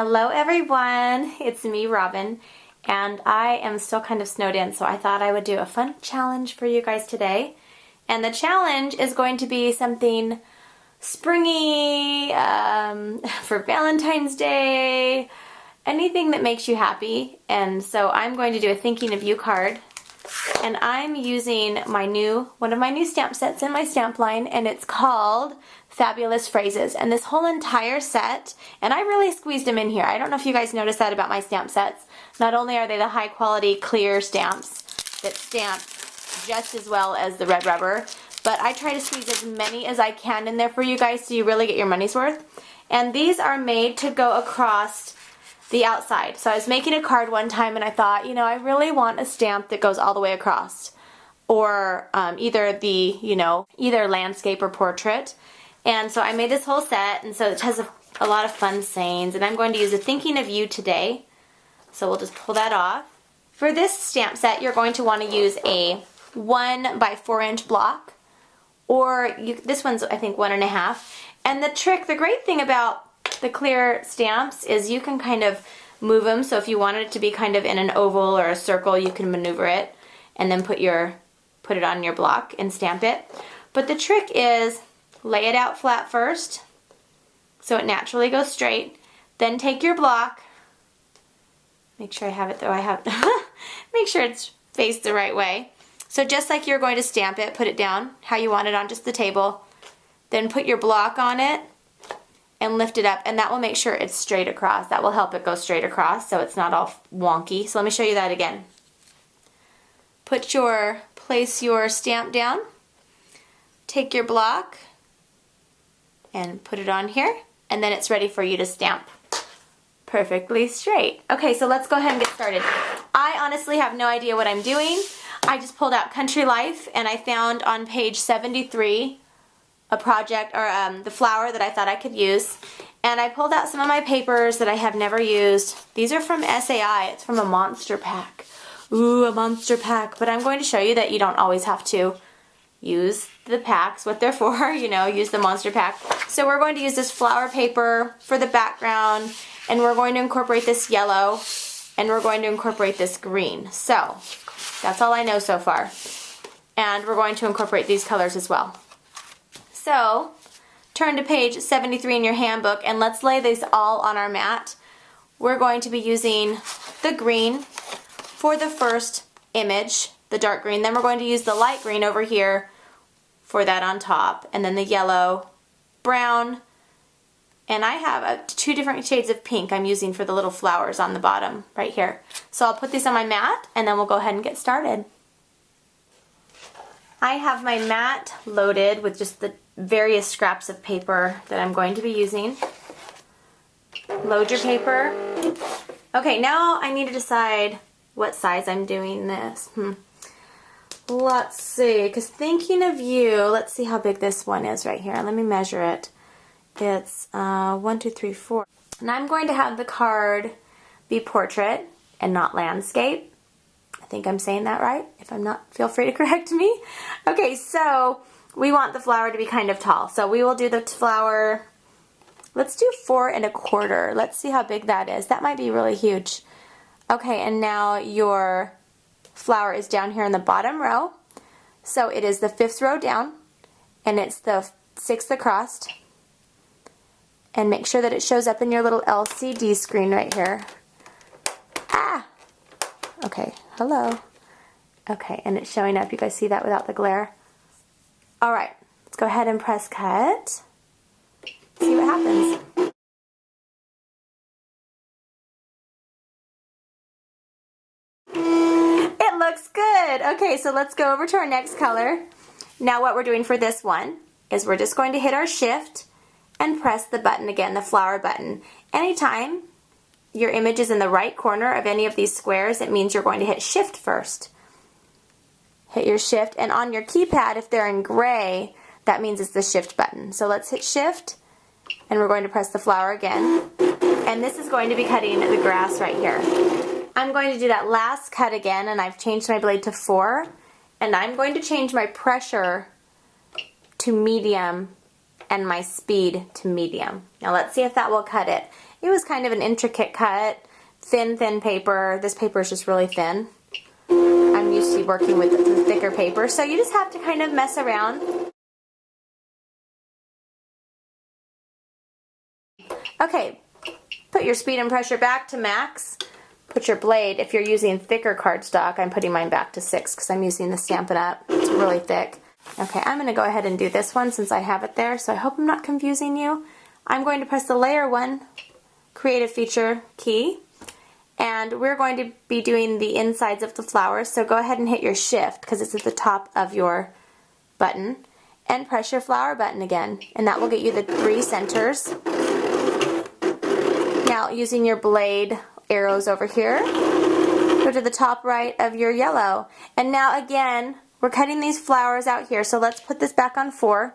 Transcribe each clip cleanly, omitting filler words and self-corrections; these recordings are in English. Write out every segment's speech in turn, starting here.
Hello everyone, it's me Robin, and I am still kind of snowed in, so I thought I would do a fun challenge for you guys today. And the challenge is going to be something springy, for Valentine's Day, anything that makes you happy. And so I'm going to do a thinking of you card, and I'm using one of my new stamp sets in my stamp line, and it's called Fabulous Phrases. And this whole entire set, and I really squeezed them in here. I don't know if you guys noticed that about my stamp sets. Not only are they the high quality clear stamps that stamp just as well as the red rubber, but I try to squeeze as many as I can in there for you guys so you really get your money's worth. And these are made to go across the outside. So I was making a card one time and I thought, you know, I really want a stamp that goes all the way across, or either landscape or portrait. And so I made this whole set, and so it has a lot of fun sayings, and I'm going to use a thinking of you today. So we'll just pull that off. For this stamp set, you're going to want to use a 1 by 4 inch block, or this one's I think 1.5. And the great thing about the clear stamps is you can kind of move them. So if you wanted it to be kind of in an oval or a circle, you can maneuver it and then put it on your block and stamp it. But the trick is lay it out flat first so it naturally goes straight. Then take your block. Make sure I have it though. Make sure it's faced the right way. So just like you're going to stamp it, put it down how you want it on just the table. Then put your block on it and lift it up, and that will make sure it's straight across. That will help it go straight across so it's not all wonky. So let me show you that again. Place your stamp down, take your block and put it on here, and then it's ready for you to stamp perfectly straight. Okay, so let's go ahead and get started. I honestly have no idea what I'm doing. I just pulled out Country Life, and I found on page 73 a project, or the flower that I thought I could use. And I pulled out some of my papers that I have never used. These are from SAI. It's from a monster pack. Ooh, a monster pack. But I'm going to show you that you don't always have to use the packs, what they're for, use the monster pack. So we're going to use this flower paper for the background, and we're going to incorporate this yellow, and we're going to incorporate this green. So that's all I know so far. And we're going to incorporate these colors as well. So turn to page 73 in your handbook, and let's lay these all on our mat. We're going to be using the green for the first image, the dark green. Then we're going to use the light green over here for that on top, and then the yellow, brown, and I have 2 different shades of pink I'm using for the little flowers on the bottom right here. So I'll put these on my mat, and then we'll go ahead and get started. I have my mat loaded with just the various scraps of paper that I'm going to be using. Load your paper. Okay, now I need to decide what size I'm doing this. Let's see, because thinking of you, let's see how big this one is right here. Let me measure it. It's 1, 2, 3, 4. And I'm going to have the card be portrait and not landscape. I think I'm saying that right. If I'm not, feel free to correct me. Okay, so we want the flower to be kind of tall. So we will do the flower, let's do 4 1/4. Let's see how big that is. That might be really huge. Okay, and now your flower is down here in the bottom row. So it is the 5th row down, and it's the 6th across. And make sure that it shows up in your little LCD screen right here. Ah! Okay, hello. Okay, and it's showing up. You guys see that without the glare? Alright, let's go ahead and press cut. See what happens. It looks good. Okay, so let's go over to our next color. Now what we're doing for this one is we're just going to hit our shift and press the button again, the flower button. Anytime your image is in the right corner of any of these squares, it means you're going to hit shift first. Hit your shift, and on your keypad, if they're in gray, that means it's the shift button. So let's hit shift, and we're going to press the flower again. And this is going to be cutting the grass right here. I'm going to do that last cut again, and I've changed my blade to 4, and I'm going to change my pressure to medium and my speed to medium. Now let's see if that will cut it. It was kind of an intricate cut, thin paper. This paper is just really thin. I'm used to working with the thicker paper, so you just have to kind of mess around. Okay, put your speed and pressure back to max. Put your blade, if you're using thicker cardstock, I'm putting mine back to 6 because I'm using the Stampin' Up. It's really thick. Okay, I'm going to go ahead and do this one since I have it there, so I hope I'm not confusing you. I'm going to press the Layer 1 Creative Feature key, and we're going to be doing the insides of the flowers, so go ahead and hit your Shift because it's at the top of your button, and press your flower button again, and that will get you the 3 centers. Now, using your blade arrows over here, go to the top right of your yellow. And now again, we're cutting these flowers out here, so let's put this back on 4.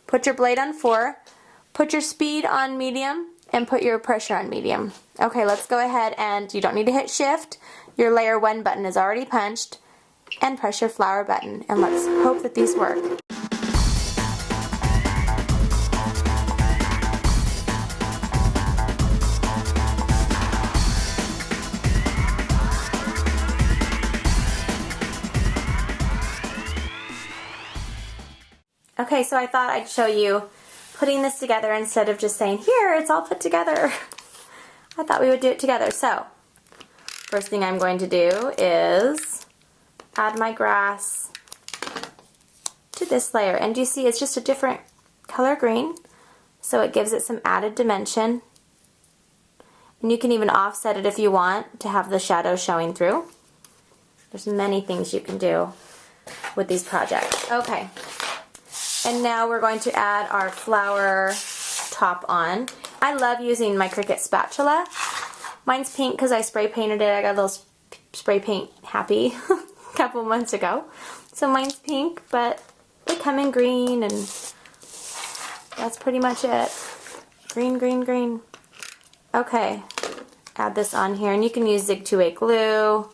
Put your blade on 4, put your speed on medium, and put your pressure on medium. Okay, let's go ahead, and you don't need to hit Shift. Your Layer 1 button is already punched, and press your flower button, and let's hope that these work. Okay, so I thought I'd show you putting this together instead of just saying, here, it's all put together. I thought we would do it together. So, first thing I'm going to do is add my grass to this layer. And you see it's just a different color green, so it gives it some added dimension. And you can even offset it if you want to have the shadow showing through. There's many things you can do with these projects. Okay. And now we're going to add our flower top on. I love using my Cricut spatula. Mine's pink because I spray painted it. I got a little spray paint happy a couple months ago. So mine's pink, but they come in green, and that's pretty much it. Green, green, green. Okay, add this on here. And you can use Zig 2-8 glue,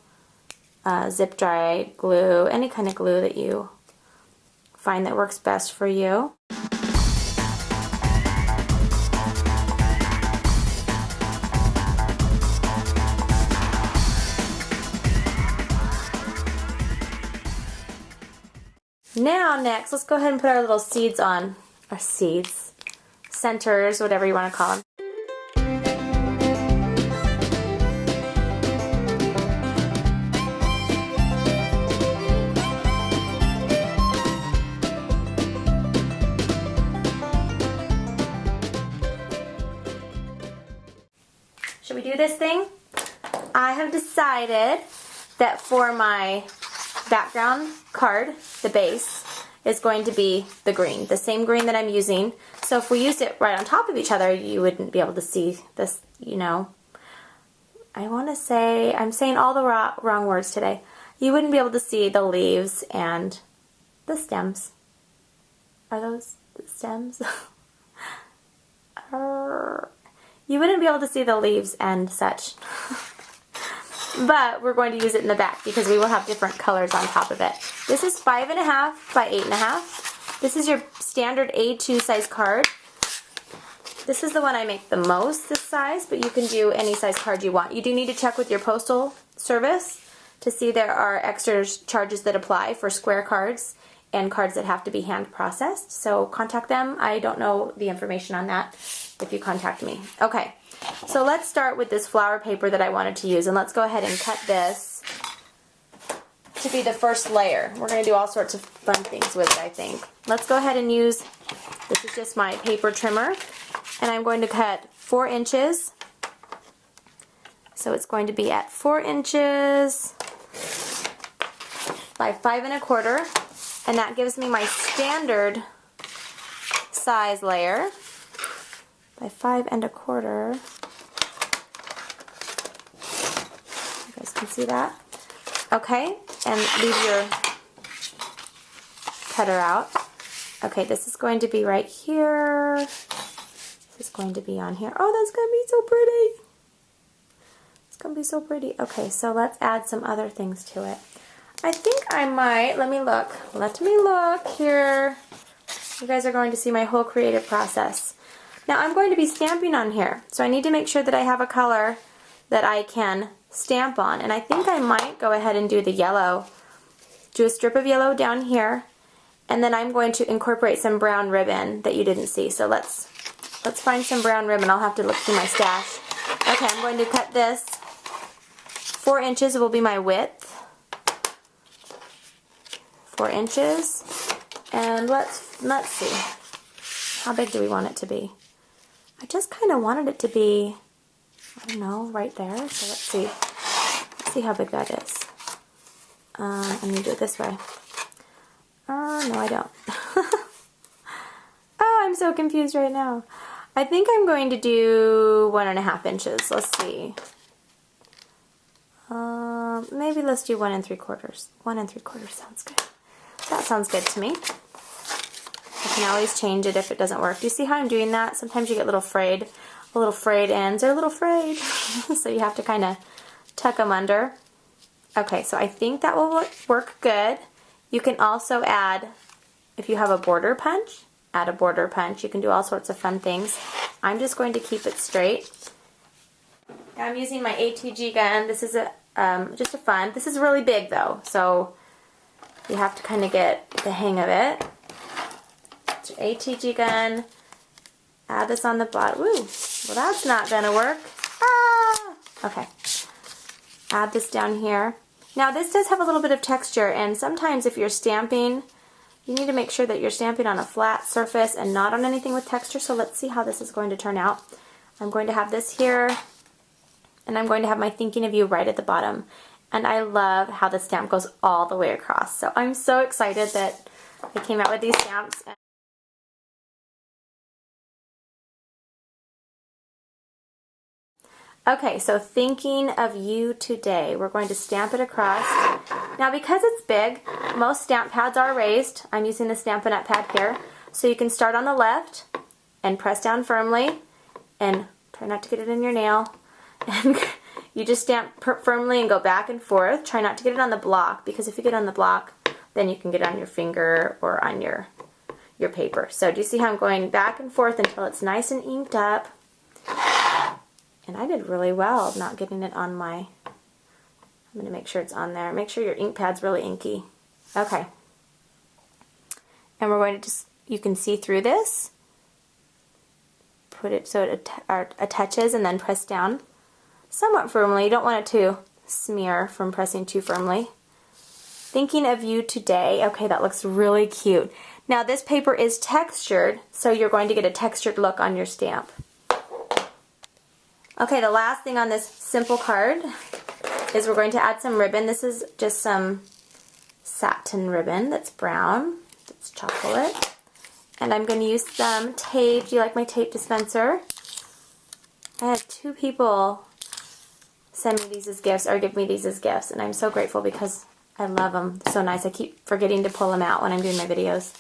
zip dry glue, any kind of glue that you find that works best for you. Now next, let's go ahead and put our little seeds on. Our seeds, centers, whatever you want to call them. Should we do this thing? I have decided that for my background card, the base is going to be the green, the same green that I'm using. So if we used it right on top of each other, you wouldn't be able to see this, you know. I want to say, I'm saying all the wrong words today. You wouldn't be able to see the leaves and the stems. Are those the stems? You wouldn't be able to see the leaves and such. But we're going to use it in the back because we will have different colors on top of it. This is 5.5 by 8.5. This is your standard A2 size card. This is the one I make the most, this size, but you can do any size card you want. You do need to check with your postal service to see there are extra charges that apply for square cards and cards that have to be hand processed. So contact them. I don't know the information on that if you contact me. Okay, so let's start with this flower paper that I wanted to use, and let's go ahead and cut this to be the first layer. We're going to do all sorts of fun things with it, I think. Let's go ahead and use, this is just my paper trimmer, and I'm going to cut 4 inches. So it's going to be at 4 inches by 5.25, and that gives me my standard size layer by 5.25. You guys can see that. Okay, and leave your cutter out. Okay, this is going to be right here. This is going to be on here. Oh, that's going to be so pretty. It's going to be so pretty. Okay, so let's add some other things to it. I think I might, let me look here. You guys are going to see my whole creative process. Now I'm going to be stamping on here, so I need to make sure that I have a color that I can stamp on. And I think I might go ahead and do the yellow. Do a strip of yellow down here, and then I'm going to incorporate some brown ribbon that you didn't see. So let's find some brown ribbon. I'll have to look through my stash. Okay, I'm going to cut this. 4 inches will be my width. 4 inches. And let's see. How big do we want it to be? I just kind of wanted it to be, I don't know, right there. So let's see. Let's see how big that is. I'm going to do it this way. No, I don't. Oh, I'm so confused right now. I think I'm going to do 1.5 inches. Let's see. Maybe let's do 1 3/4. 1 3/4 sounds good. That sounds good to me. I can always change it if it doesn't work. Do you see how I'm doing that? Sometimes you get little frayed ends. They're a little frayed. So you have to kind of tuck them under. Okay, so I think that will work good. You can also add, if you have a border punch, add a border punch. You can do all sorts of fun things. I'm just going to keep it straight. I'm using my ATG gun. This is just a fun. This is really big though, so you have to kind of get the hang of it. It's your ATG gun. Add this on the bottom. Woo! Well, that's not gonna work. Ah! Okay. Add this down here. Now this does have a little bit of texture, and sometimes if you're stamping, you need to make sure that you're stamping on a flat surface and not on anything with texture. So let's see how this is going to turn out. I'm going to have this here, and I'm going to have my thinking of you right at the bottom. And I love how the stamp goes all the way across. So I'm so excited that I came out with these stamps. Okay, so thinking of you today. We're going to stamp it across. Now because it's big, most stamp pads are raised. I'm using the Stampin' Up! Pad here. So you can start on the left and press down firmly and try not to get it in your nail. And you just stamp firmly and go back and forth. Try not to get it on the block, because if you get on the block, then you can get it on your finger or on your paper. So do you see how I'm going back and forth until it's nice and inked up? And I did really well not getting it on my, I'm going to make sure it's on there. Make sure your ink pad's really inky. Okay. And we're going to just, you can see through this. Put it so it attaches and then press down somewhat firmly. You don't want it to smear from pressing too firmly. Thinking of you today. Okay, that looks really cute. Now this paper is textured, so you're going to get a textured look on your stamp. Okay, the last thing on this simple card is we're going to add some ribbon. This is just some satin ribbon that's brown. It's chocolate. And I'm going to use some tape. Do you like my tape dispenser? I had 2 people send me these as gifts or give me these as gifts, and I'm so grateful because I love them. They're so nice. I keep forgetting to pull them out when I'm doing my videos.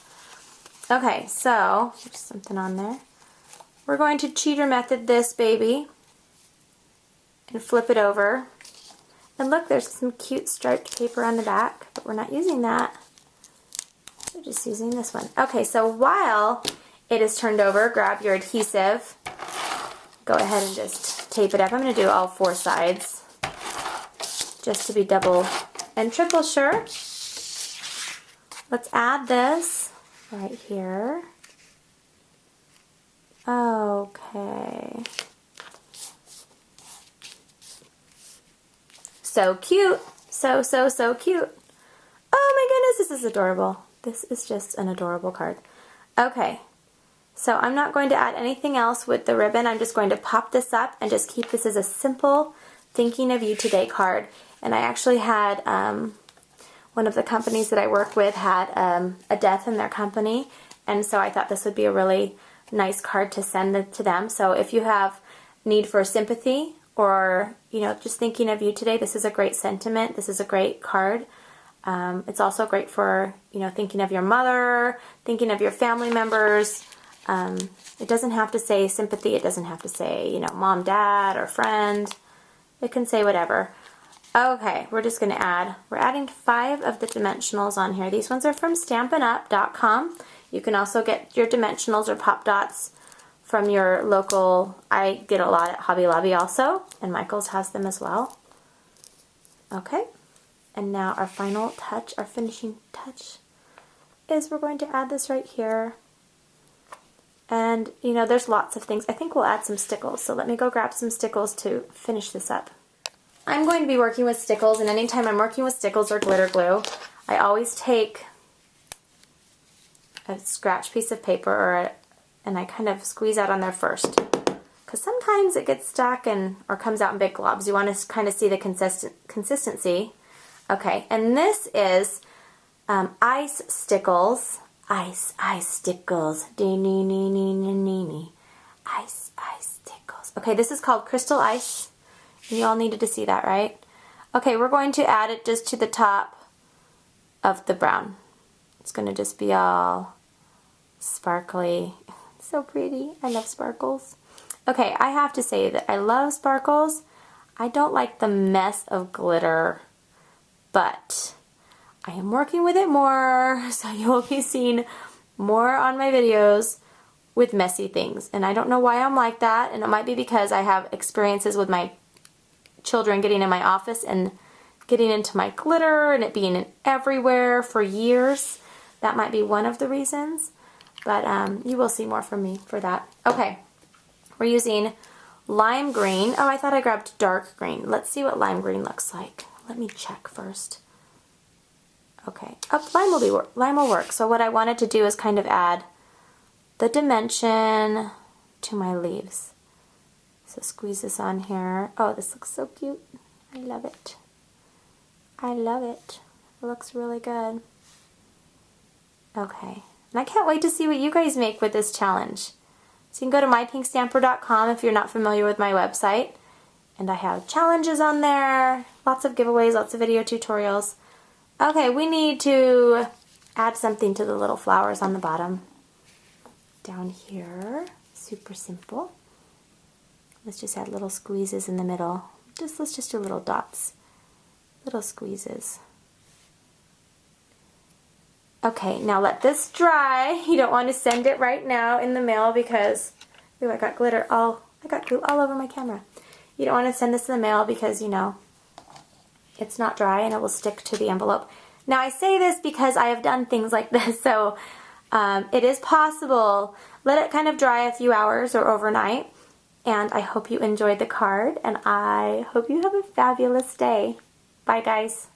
Okay, so there's something on there. We're going to cheater method this baby and flip it over. And look, there's some cute striped paper on the back, but we're not using that. We're just using this one. Okay, so while it is turned over, grab your adhesive. Go ahead and just tape it up. I'm going to do all 4 sides just to be double and triple sure. Let's add this right here. Okay. So cute. So cute. Oh my goodness, this is adorable. This is just an adorable card. Okay, so I'm not going to add anything else with the ribbon. I'm just going to pop this up and just keep this as a simple thinking of you today card. And I actually had, one of the companies that I work with had a death in their company, and so I thought this would be a really nice card to send to them. So if you have need for sympathy, or just thinking of you today, this is a great sentiment. This is a great card. It's also great for thinking of your mother, thinking of your family members. It doesn't have to say sympathy. It doesn't have to say mom, dad, or friend. It can say whatever. Okay, we're just going to we're adding 5 of the dimensionals on here. These ones are from StampinUp.com. You can also get your dimensionals or pop dots from your local. I get a lot at Hobby Lobby also, and Michael's has them as well. Okay, and now our final touch, our finishing touch, is we're going to add this right here. And, you know, there's lots of things. I think we'll add some stickles, so let me go grab some stickles to finish this up. I'm going to be working with stickles, and anytime I'm working with stickles or glitter glue, I always take a scratch piece of paper and I kind of squeeze out on there first. Because sometimes it gets stuck or comes out in big globs. You want to kind of see the consistency. Okay, and this is ice stickles. Ice stickles. Ice stickles. Okay, this is called Crystal Ice. You all needed to see that, right? Okay, we're going to add it just to the top of the brown. It's going to just be all sparkly. So pretty. I love sparkles. Okay, I have to say that I love sparkles. I don't like the mess of glitter, but I am working with it more, so you will be seeing more on my videos with messy things. And I don't know why I'm like that, and it might be because I have experiences with my children getting in my office and getting into my glitter and it being everywhere for years. That might be one of the reasons, but you will see more from me for that. Okay, we're using lime green. Oh, I thought I grabbed dark green. Let's see what lime green looks like. Let me check first. Okay, lime will work. So what I wanted to do is kind of add the dimension to my leaves. So squeeze this on here. Oh, this looks so cute. I love it. I love it. It looks really good. Okay, and I can't wait to see what you guys make with this challenge. So you can go to mypinkstamper.com if you're not familiar with my website. And I have challenges on there, lots of giveaways, lots of video tutorials. Okay, we need to add something to the little flowers on the bottom. Down here, super simple. Let's just add little squeezes in the middle. Let's just do little dots, little squeezes. Okay, now let this dry. You don't want to send it right now in the mail because, ooh, I got glue all over my camera. You don't want to send this in the mail because, you know, it's not dry and it will stick to the envelope. Now I say this because I have done things like this, so it is possible. Let it kind of dry a few hours or overnight, and I hope you enjoyed the card, and I hope you have a fabulous day. Bye, guys.